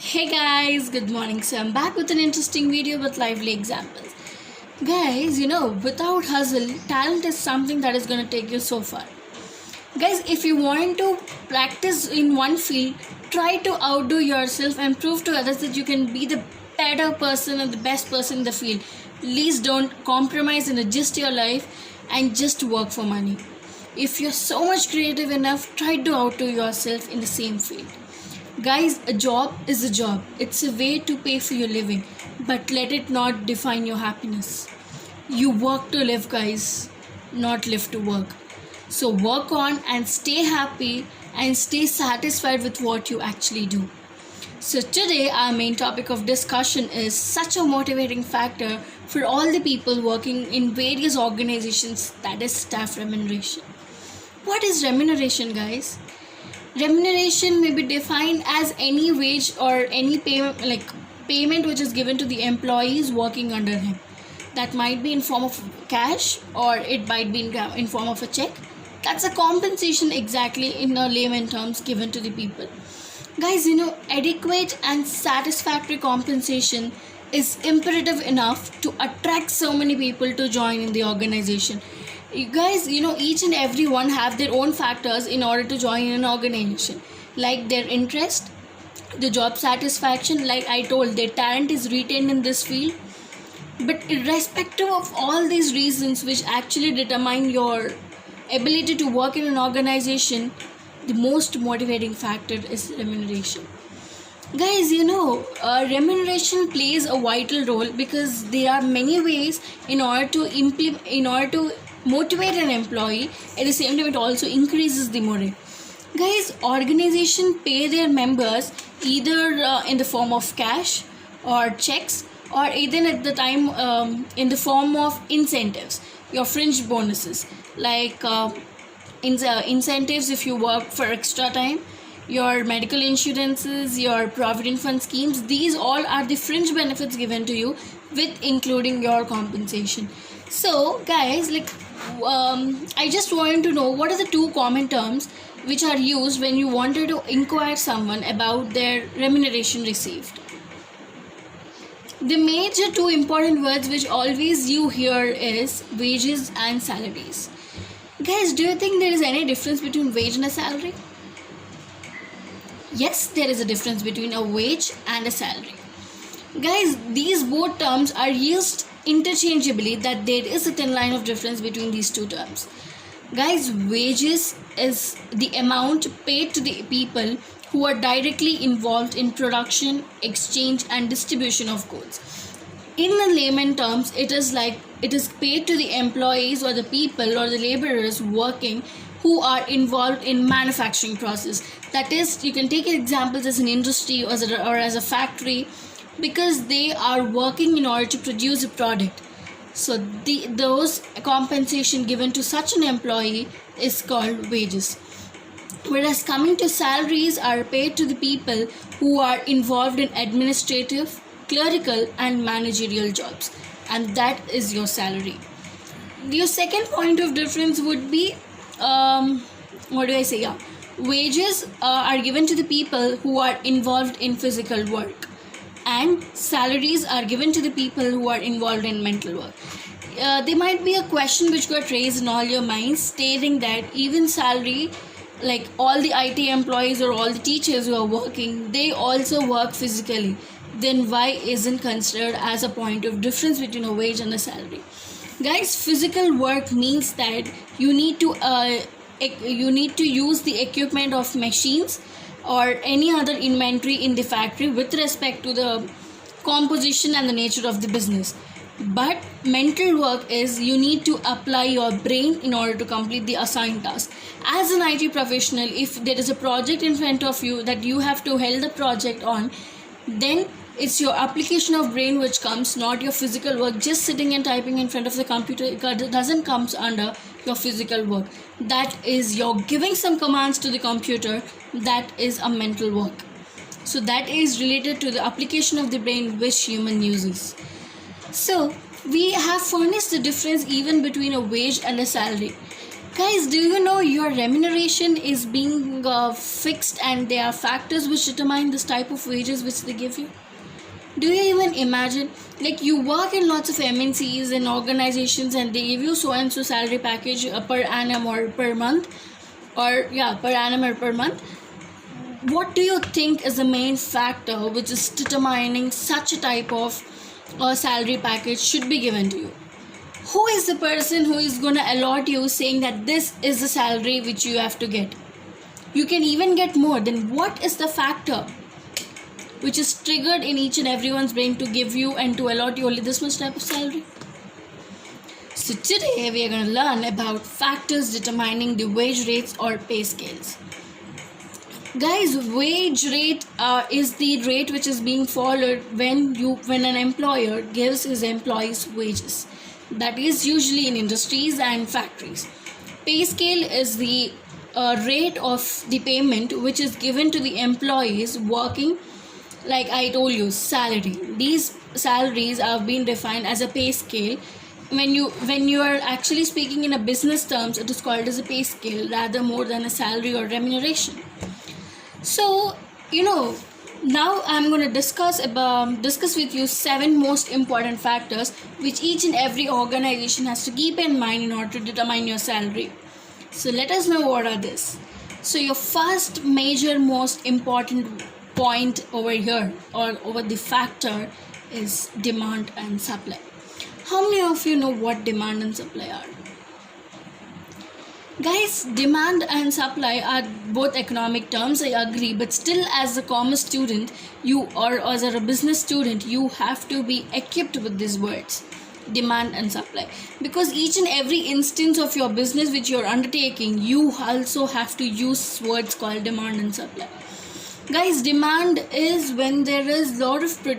Hey guys, good morning. So I'm back with an interesting video with lively examples. Guys, without hustle, talent is something that is going to take you so far. Guys, if you want to practice in one field, try to outdo yourself and prove to others that you can be the better person and the best person in the field. Please don't compromise and adjust your life and just work for money. If you're so much creative enough, try to outdo yourself in the same field. Guys, a job is a job. It's a way to pay for your living, but let it not define your happiness. You work to live, guys, not live to work. So work on and stay happy and stay satisfied with what you actually do. So today our main topic of discussion is such a motivating factor for all the people working in various organizations, that is staff remuneration. What is remuneration, guys? Remuneration may be defined as any wage or any payment which is given to the employees working under him. That might be in form of cash or it might be in form of a check. That's a compensation exactly in a layman terms given to the people. Guys, adequate and satisfactory compensation is imperative enough to attract so many people to join in the organization. You guys, each and every one have their own factors in order to join an organization, like their interest, the job satisfaction, like I told, their talent is retained in this field. But irrespective of all these reasons which actually determine your ability to work in an organization, the most motivating factor is remuneration. Guys, remuneration plays a vital role because there are many ways in order to motivate an employee. At the same time, it also increases the morale. Guys, organization pay their members either in the form of cash or checks, or even at the time in the form of incentives, your fringe bonuses, like incentives if you work for extra time, your medical insurances, your provident fund schemes. These all are the fringe benefits given to you with including your compensation. So guys, I just wanted to know what are the two common terms which are used when you wanted to inquire someone about their remuneration received. The major two important words which always you hear is wages and salaries. Guys, do you think there is any difference between wage and a salary? Yes, there is a difference between a wage and a salary. Guys, these both terms are used interchangeably, that there is a thin line of difference between these two terms. Guys, wages is the amount paid to the people who are directly involved in production, exchange and distribution of goods. In the layman terms, it is paid to the employees or the people or the laborers working who are involved in manufacturing process. That is, you can take examples as an industry or as a factory, because they are working in order to produce a product. So those compensation given to such an employee is called wages. Whereas coming to salaries are paid to the people who are involved in administrative, clerical and managerial jobs, and that is your salary. Your second point of difference would be wages are given to the people who are involved in physical work, and salaries are given to the people who are involved in mental work. There might be a question which got raised in all your minds stating that even salary, like all the IT employees or all the teachers who are working, they also work physically. Then why isn't considered as a point of difference between a wage and a salary? Guys, physical work means that you need to use the equipment of machines or any other inventory in the factory with respect to the composition and the nature of the business. But mental work is you need to apply your brain in order to complete the assigned task. As an IT professional, if there is a project in front of you that you have to hold the project on, then it's your application of brain which comes, not your physical work. Just sitting and typing in front of the computer, it doesn't come under your physical work. That is you're giving some commands to the computer. That is a mental work. So that is related to the application of the brain which human uses. So we have furnished the difference even between a wage and a salary. Guys, do you know your remuneration is being fixed, and there are factors which determine this type of wages which they give you? Do you even imagine, like, you work in lots of MNCs and organizations and they give you so and so salary package per annum or per month, or yeah, per annum or per month? What do you think is the main factor which is determining such a type of salary package should be given to you? Who is the person who is going to allot you, saying that this is the salary which you have to get? You can even get more. Then what is the factor which is triggered in each and everyone's brain to give you and to allot you only this much type of salary? So today we are going to learn about factors determining the wage rates or pay scales. Guys, wage rate is the rate which is being followed when an employer gives his employees wages. That is usually in industries and factories. Pay scale is the rate of the payment which is given to the employees working, like I told you, salary. These salaries are being defined as a pay scale. When you are actually speaking in a business terms, it is called as a pay scale rather more than a salary or remuneration. So, now I'm going to discuss with you 7 most important factors which each and every organization has to keep in mind in order to determine your salary. So let us know what are this. So your first major most important point over here, or over the factor, is demand and supply. How many of you know what demand and supply are? Guys, demand and supply are both economic terms, I agree, but still as a commerce student, or as a business student, you have to be equipped with these words, demand and supply. Because each and every instance of your business which you are undertaking, you also have to use words called demand and supply. Guys, demand is when there is lot of, their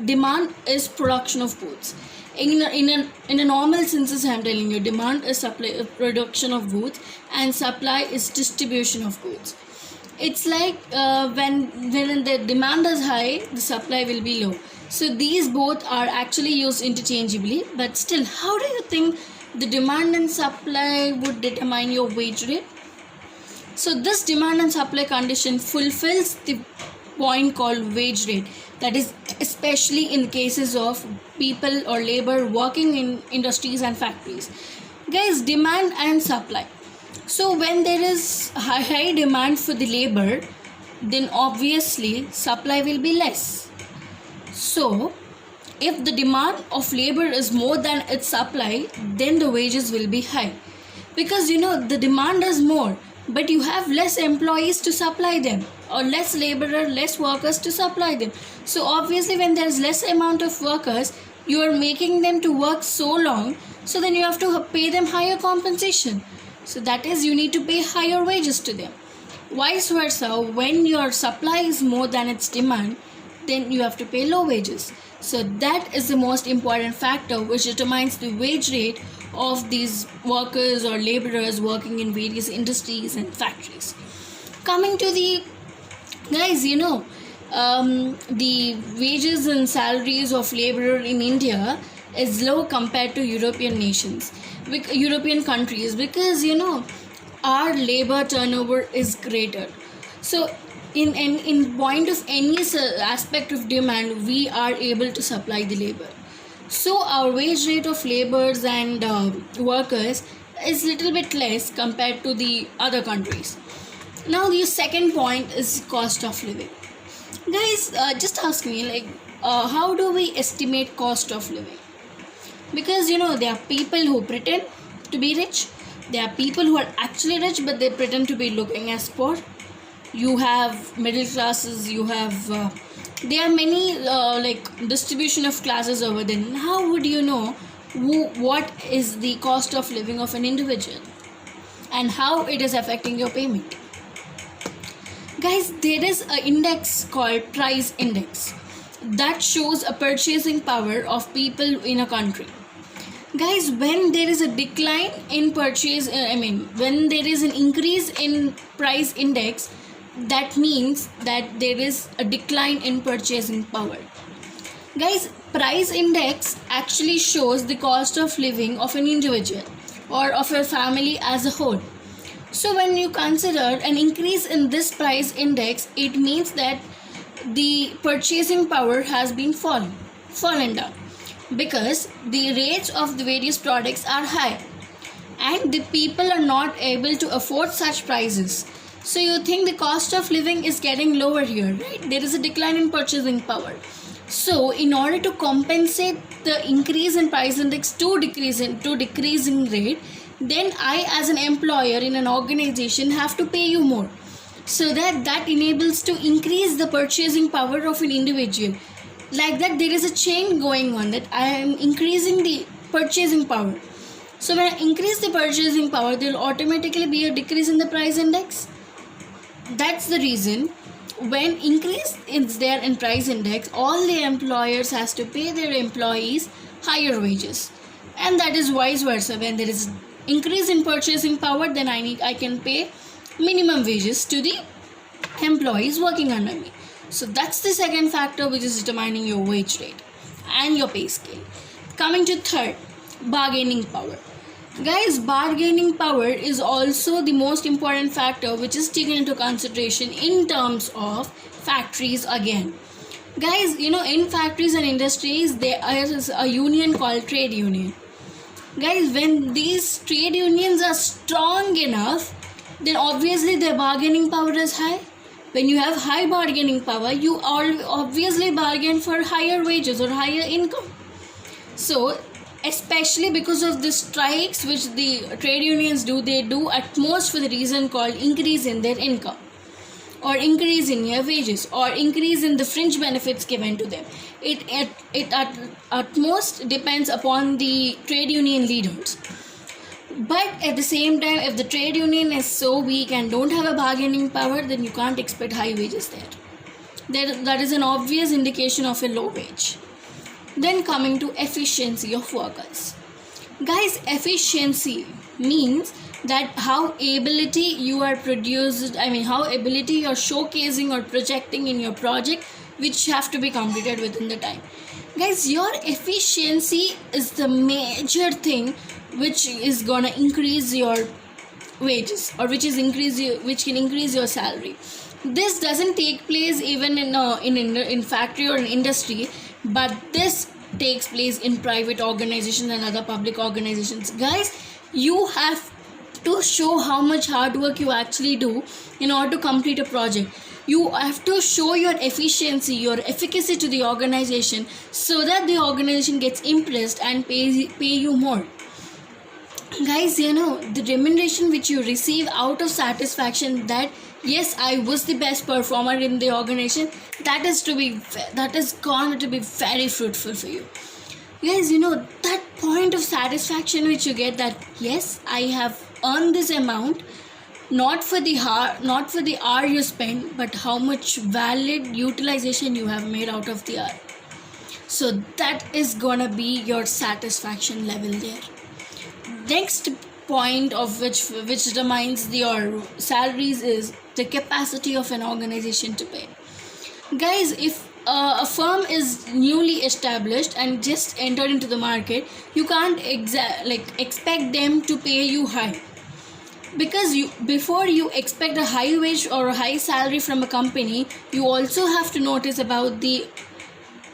demand is production of goods. In a normal sense, I'm telling you, demand is supply, production of goods, and supply is distribution of goods. It's like when the demand is high, the supply will be low. So these both are actually used interchangeably, but still, how do you think the demand and supply would determine your wage rate? So this demand and supply condition fulfills the point called wage rate. That is especially in cases of people or labor working in industries and factories. Guys, demand and supply. So when there is high demand for the labor, then obviously supply will be less. So if the demand of labor is more than its supply, then the wages will be high. Because the demand is more, but you have less employees to supply them, or less laborer, less workers to supply them. So obviously when there is less amount of workers, you are making them to work so long, so then you have to pay them higher compensation. So that is, you need to pay higher wages to them. Vice versa, when your supply is more than its demand, then you have to pay low wages. So that is the most important factor which determines the wage rate of these workers or laborers working in various industries and factories. Coming to the, guys, the wages and salaries of laborer in India is low compared to European countries, because our labor turnover is greater. So in point of any aspect of demand, we are able to supply the labor. So our wage rate of laborers and workers is little bit less compared to the other countries. Now the second point is cost of living. Guys, just ask me, how do we estimate cost of living? Because there are people who pretend to be rich, there are people who are actually rich but they pretend to be looking as poor. You have middle classes, you have there are many distribution of classes over there. How would you know what is the cost of living of an individual and how it is affecting your payment? Guys, there is an index called price index that shows a purchasing power of people in a country. Guys, when there is a decline in when there is an increase in price index, that means that there is a decline in purchasing power. Guys, price index actually shows the cost of living of an individual. or of your family as a whole. So when you consider an increase in this price index, it means that the purchasing power has been fallen down, because the rates of the various products are high and the people are not able to afford such prices. So you think the cost of living is getting lower here, right? There is a decline in purchasing power. So in order to compensate the increase in price index to decreasing rate, then I as an employer in an organization have to pay you more, so that enables to increase the purchasing power of an individual. Like that, there is a chain going on, that I am increasing the purchasing power. So when I increase the purchasing power, there will automatically be a decrease in the price index. That's the reason when increase is there in price index, all the employers has to pay their employees higher wages, and that is vice versa. When there is increase in purchasing power, then I can pay minimum wages to the employees working under me. So that's the second factor which is determining your wage rate and your pay scale. Coming to third, bargaining power. Guys, bargaining power is also the most important factor which is taken into consideration in terms of factories again. Guys, in factories and industries, there is a union called trade union. Guys, when these trade unions are strong enough, then obviously their bargaining power is high. When you have high bargaining power, you obviously bargain for higher wages or higher income. So especially because of the strikes which the trade unions do, they do at most for the reason called increase in their income, or increase in their wages, or increase in the fringe benefits given to them. It at most depends upon the trade union leaders. But at the same time, if the trade union is so weak and don't have a bargaining power, then you can't expect high wages there. That is an obvious indication of a low wage. Then coming to efficiency of workers. Guys, efficiency means that how ability you are how ability you are showcasing or projecting in your project, which have to be completed within the time. Guys, your efficiency is the major thing which is gonna increase your wages, or which can increase your salary. This doesn't take place even in factory or in industry, but this takes place in private organizations and other public organizations. Guys, you have to show how much hard work you actually do in order to complete a project. You have to show your efficiency, your efficacy to the organization, so that the organization gets impressed and pay you more. Guys, the remuneration which you receive out of satisfaction that yes, I was the best performer in the organization, that is going to be very fruitful for you. Guys, that point of satisfaction which you get, that yes, I have earned this amount, not for the hour you spend, but how much valid utilization you have made out of the hour. So that is gonna be your satisfaction level there. Next point of which determines your salaries is the capacity of an organization to pay. Guys, if a firm is newly established and just entered into the market, you can't expect them to pay you high, because before you expect a high wage or a high salary from a company, you also have to notice about the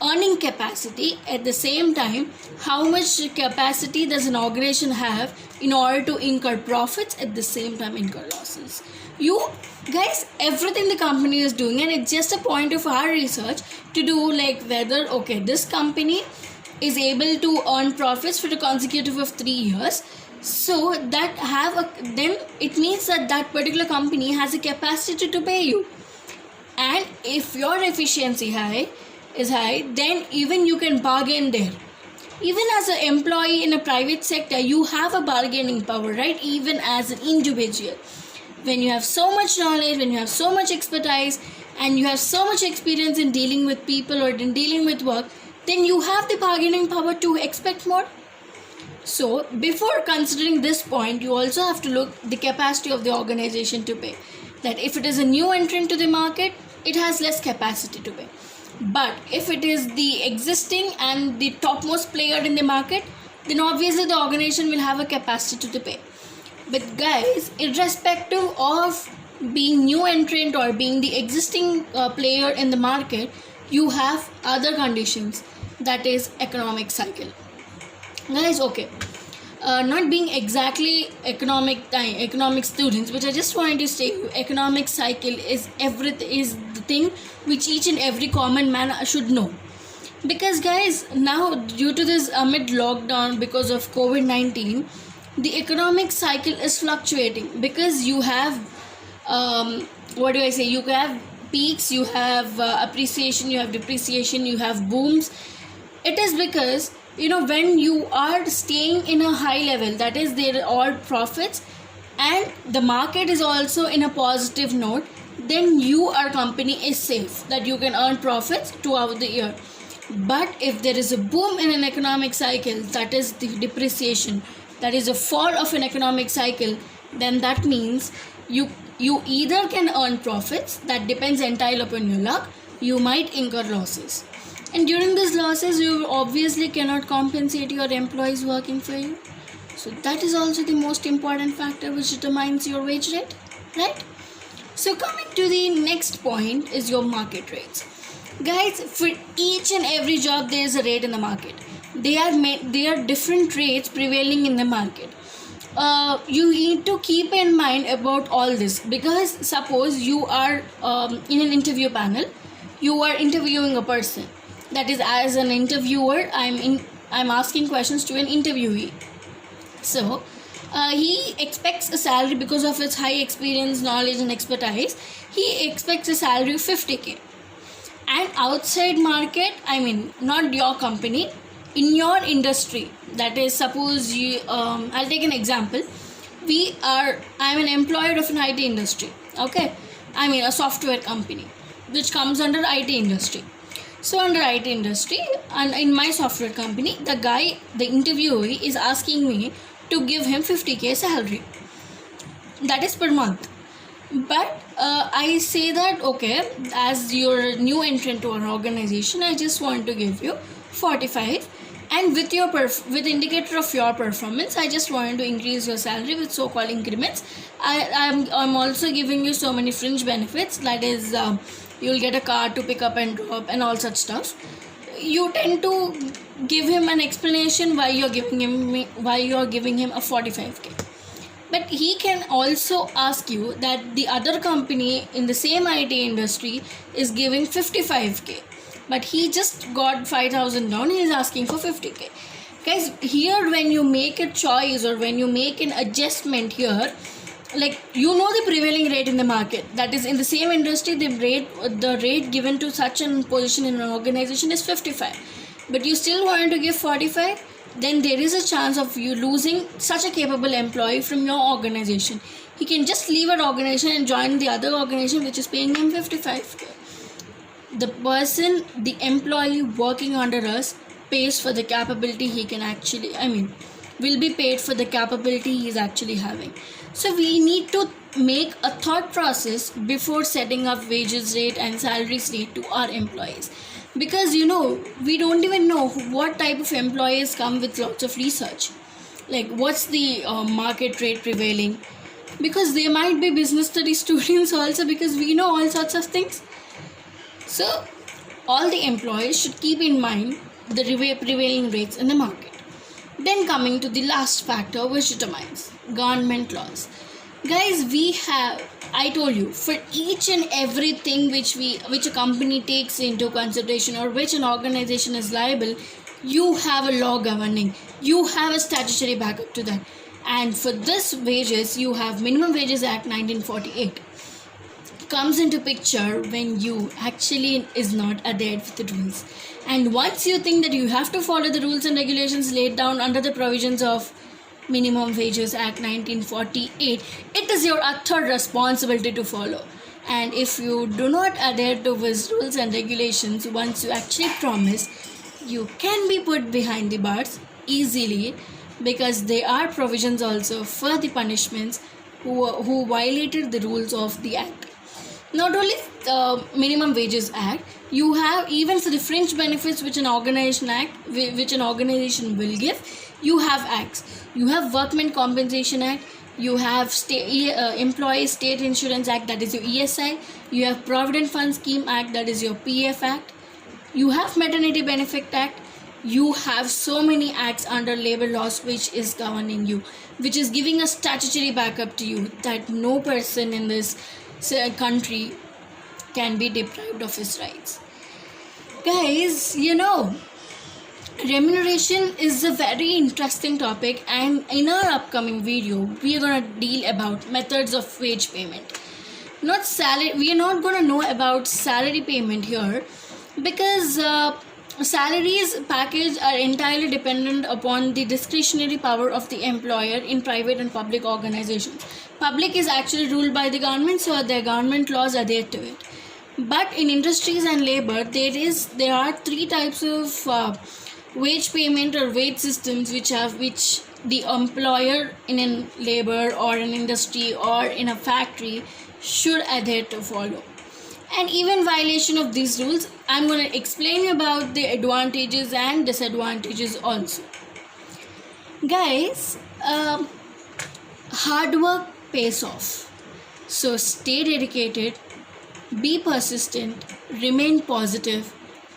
earning capacity. At the same time, how much capacity does an organization have in order to incur profits, at the same time incur losses. Guys, everything the company is doing, and it's just a point of our research to do whether this company is able to earn profits for a consecutive of 3 years. So then it means that particular company has a capacity to pay you. And if your efficiency is high, then even you can bargain there. Even as an employee in a private sector, you have a bargaining power, right? Even as an individual, when you have so much knowledge, when you have so much expertise, and you have so much experience in dealing with people or in dealing with work, then you have the bargaining power to expect more. So before considering this point, you also have to look the capacity of the organization to pay. That if it is a new entrant to the market, it has less capacity to pay. But if it is the existing and the topmost player in the market, then obviously the organization will have a capacity to pay. But guys, irrespective of being new entrant or being the existing player in the market, you have other conditions, that is economic cycle. Guys, okay, not being exactly economic students, but I just wanted to say economic cycle is the thing which each and every common man should know. Because guys, now due to this amid lockdown because of COVID-19, the economic cycle is fluctuating, because you have you have peaks, you have appreciation, you have depreciation, you have booms. It is because when you are staying in a high level, that is, there are all profits and the market is also in a positive note, then your company is safe, that you can earn profits throughout the year. But if there is a boom in an economic cycle, that is the depreciation, that is a fall of an economic cycle, then that means you either can earn profits, that depends entirely upon your luck, you might incur losses. And during these losses, you obviously cannot compensate your employees working for you. So that is also the most important factor which determines your wage rate, right? So coming to the next point is your market rates. Guys, for each and every job there is a rate in the market. There are different rates prevailing in the market. You need to keep in mind about all this, because suppose you are in an interview panel, you are interviewing a person. That is, as an interviewer, I'm asking questions to an interviewee. So he expects a salary because of his high experience, knowledge and expertise. He expects a salary of 50k. And outside market, not your company, in your industry, that is, suppose you I'll take an example. I'm an employee of an IT industry, okay, a software company which comes under IT industry. So under IT industry, and in my software company, the interviewee is asking me to give him 50k salary, that is per month. But I say that, okay, as you're a new entrant to our organization, I just want to give you 45, and with indicator of your performance, I just wanted to increase your salary with so-called increments. I'm also giving you so many fringe benefits, that is, you'll get a car to pick up and drop and all such stuff. You tend to give him an explanation why you're giving him a 45k. But he can also ask you that the other company in the same IT industry is giving 55k, but he just got 5,000 down, he is asking for 50k. Guys, here when you make a choice or when you make an adjustment here, like, the prevailing rate in the market, that is, in the same industry, the rate given to such a position in an organization is 55, but you still want to give 45, then there is a chance of you losing such a capable employee from your organization. He can just leave an organization and join the other organization which is paying him 55k. The employee working under us pays for the capability he can actually, will be paid for the capability he is actually having. So we need to make a thought process before setting up wages rate and salaries rate to our employees. Because we don't even know what type of employees come with lots of research, like what's the market rate prevailing, because they might be business study students also, because we know all sorts of things. So all the employees should keep in mind the prevailing rates in the market. Then coming to the last factor which determines government laws. Guys, I told you, for each and everything which a company takes into consideration or which an organization is liable, you have a law governing, you have a statutory backup to that. And for this wages, you have Minimum Wages Act 1948 comes into picture when you actually is not adhered with the rules. And once you think that you have to follow the rules and regulations laid down under the provisions of Minimum Wages Act 1948, it is your utter responsibility to follow. And if you do not adhere to these rules and regulations, once you actually promise, you can be put behind the bars easily, because there are provisions also for the punishments who violated the rules of the act. Not only minimum wages act, you have even for the fringe benefits which an organization will give, you have acts. You have workmen compensation act, you have employee state insurance act, that is your ESI, you have provident fund scheme act, that is your PF act, you have maternity benefit act. You have so many acts under labor laws which is governing you, which is giving a statutory backup to you that no person in this country can be deprived of his rights. Guys, remuneration is a very interesting topic, and in our upcoming video we are going to deal about methods of wage payment, not salary. We are not going to know about salary payment here, because salaries package are entirely dependent upon the discretionary power of the employer in private and public organizations. Public is actually ruled by the government, so their government laws are there to it. But in industries and labor, there are three types of wage payment or wage systems which the employer in a labor or an industry or in a factory should adhere to follow. And even violation of these rules, I'm going to explain you about the advantages and disadvantages also. Guys, hard work pays off. So stay dedicated, be persistent, remain positive,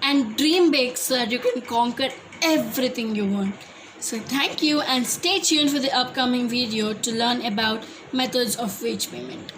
and dream big so that you can conquer everything you want. So thank you, and stay tuned for the upcoming video to learn about methods of wage payment.